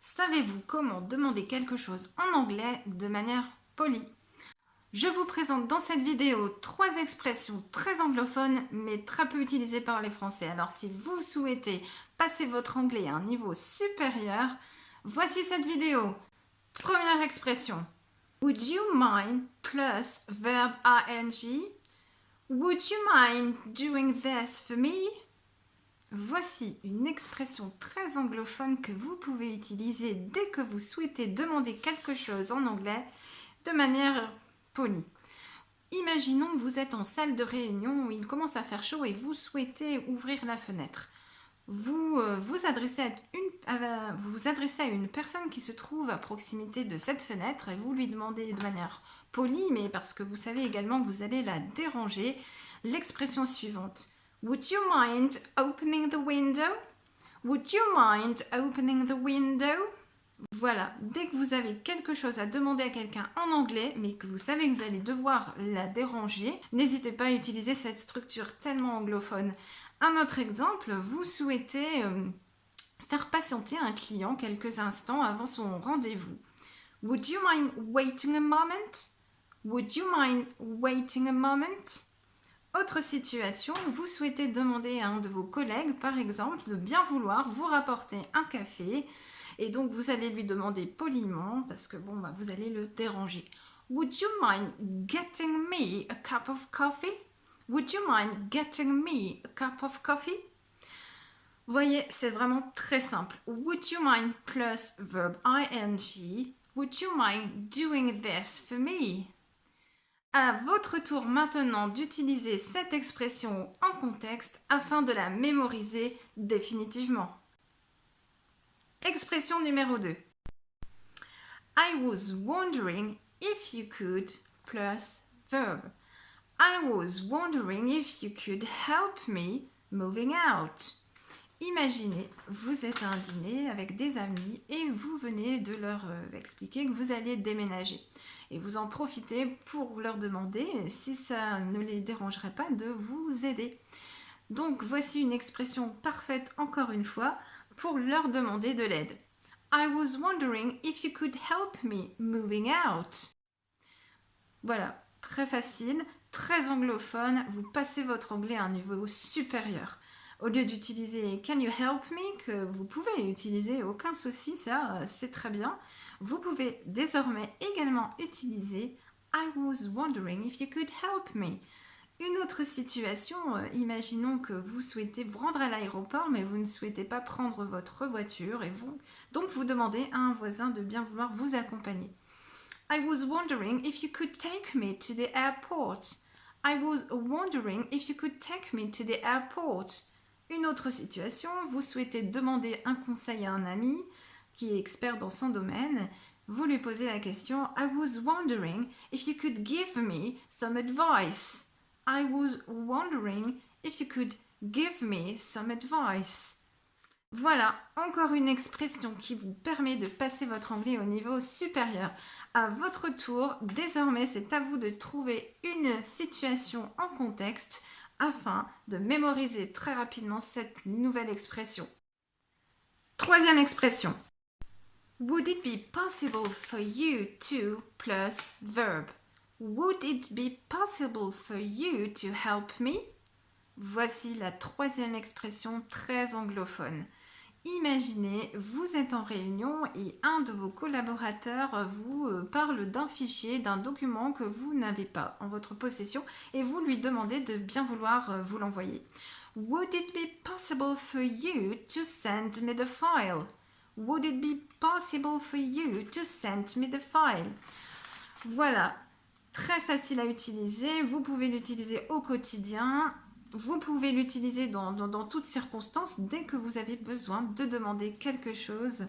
Savez-vous comment demander quelque chose en anglais de manière polie? Je vous présente dans cette vidéo 3 expressions très anglophones mais très peu utilisées par les Français. Alors si vous souhaitez passer votre anglais à un niveau supérieur, voici cette vidéo. Première expression. Would you mind plus verb ing? Would you mind doing this for me? Voici une expression très anglophone que vous pouvez utiliser dès que vous souhaitez demander quelque chose en anglais de manière polie. Imaginons que vous êtes en salle de réunion où il commence à faire chaud et vous souhaitez ouvrir la fenêtre. Vous vous adressez à une personne qui se trouve à proximité de cette fenêtre et vous lui demandez de manière polie, mais parce que vous savez également que vous allez la déranger, l'expression suivante. Would you mind opening the window? Would you mind opening the window? Voilà, dès que vous avez quelque chose à demander à quelqu'un en anglais, mais que vous savez que vous allez devoir la déranger, n'hésitez pas à utiliser cette structure tellement anglophone. Un autre exemple, vous souhaitez faire patienter un client quelques instants avant son rendez-vous. Would you mind waiting a moment? Would you mind waiting a moment? Autre situation, vous souhaitez demander à un de vos collègues, par exemple, de bien vouloir vous rapporter un café, et donc vous allez lui demander poliment, parce que bon, vous allez le déranger. Would you mind getting me a cup of coffee? Would you mind getting me a cup of coffee? Vous voyez, c'est vraiment très simple. Would you mind plus verb ing. Would you mind doing this for me? À votre tour maintenant d'utiliser cette expression en contexte afin de la mémoriser définitivement. Expression numéro 2. I was wondering if you could plus verb. I was wondering if you could help me moving out. Imaginez, vous êtes à un dîner avec des amis et vous venez de leur expliquer que vous allez déménager. Et vous en profitez pour leur demander si ça ne les dérangerait pas de vous aider. Donc voici une expression parfaite encore une fois pour leur demander de l'aide. I was wondering if you could help me moving out. Voilà, très facile, très anglophone, vous passez votre anglais à un niveau supérieur. Au lieu d'utiliser Can you help me, que vous pouvez utiliser, aucun souci, ça c'est très bien, vous pouvez désormais également utiliser I was wondering if you could help me. Une autre situation, imaginons que vous souhaitez vous rendre à l'aéroport mais vous ne souhaitez pas prendre votre voiture et donc vous demandez à un voisin de bien vouloir vous accompagner. I was wondering if you could take me to the airport. I was wondering if you could take me to the airport. Une autre situation, vous souhaitez demander un conseil à un ami qui est expert dans son domaine. Vous lui posez la question I was wondering if you could give me some advice. I was wondering if you could give me some advice. Voilà, encore une expression qui vous permet de passer votre anglais au niveau supérieur. À votre tour, désormais, c'est à vous de trouver une situation en contexte afin de mémoriser très rapidement cette nouvelle expression. Troisième expression. Would it be possible for you to plus verb? Would it be possible for you to help me? Voici la troisième expression très anglophone. Imaginez, vous êtes en réunion et un de vos collaborateurs vous parle d'un fichier, d'un document que vous n'avez pas en votre possession et vous lui demandez de bien vouloir vous l'envoyer. Would it be possible for you to send me the file? Would it be possible for you to send me the file? Voilà, très facile à utiliser, vous pouvez l'utiliser au quotidien. Vous pouvez l'utiliser dans toutes circonstances dès que vous avez besoin de demander quelque chose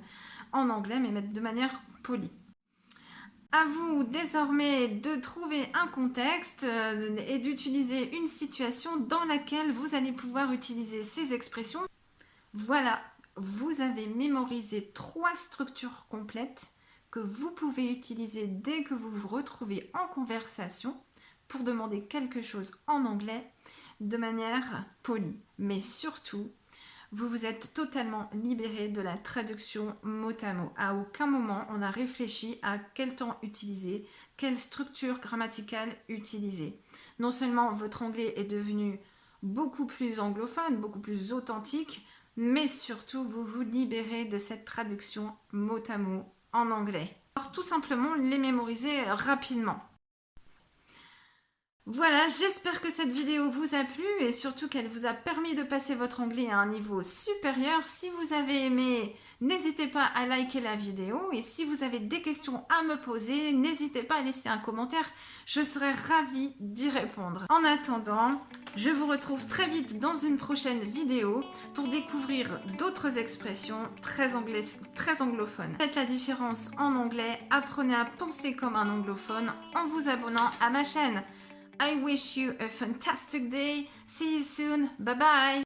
en anglais, mais de manière polie. À vous désormais de trouver un contexte et d'utiliser une situation dans laquelle vous allez pouvoir utiliser ces expressions. Voilà, vous avez mémorisé 3 structures complètes que vous pouvez utiliser dès que vous vous retrouvez en conversation pour demander quelque chose en anglais de manière polie. Mais surtout, vous vous êtes totalement libéré de la traduction mot à mot. À aucun moment on a réfléchi à quel temps utiliser, quelle structure grammaticale utiliser. Non seulement votre anglais est devenu beaucoup plus anglophone, beaucoup plus authentique, mais surtout vous vous libérez de cette traduction mot à mot en anglais. Alors tout simplement les mémoriser rapidement. Voilà, j'espère que cette vidéo vous a plu et surtout qu'elle vous a permis de passer votre anglais à un niveau supérieur. Si vous avez aimé, n'hésitez pas à liker la vidéo et si vous avez des questions à me poser, n'hésitez pas à laisser un commentaire, je serai ravie d'y répondre. En attendant, je vous retrouve très vite dans une prochaine vidéo pour découvrir d'autres expressions très anglophones. Faites la différence en anglais, apprenez à penser comme un anglophone en vous abonnant à ma chaîne. I wish you a fantastic day. See you soon. Bye bye.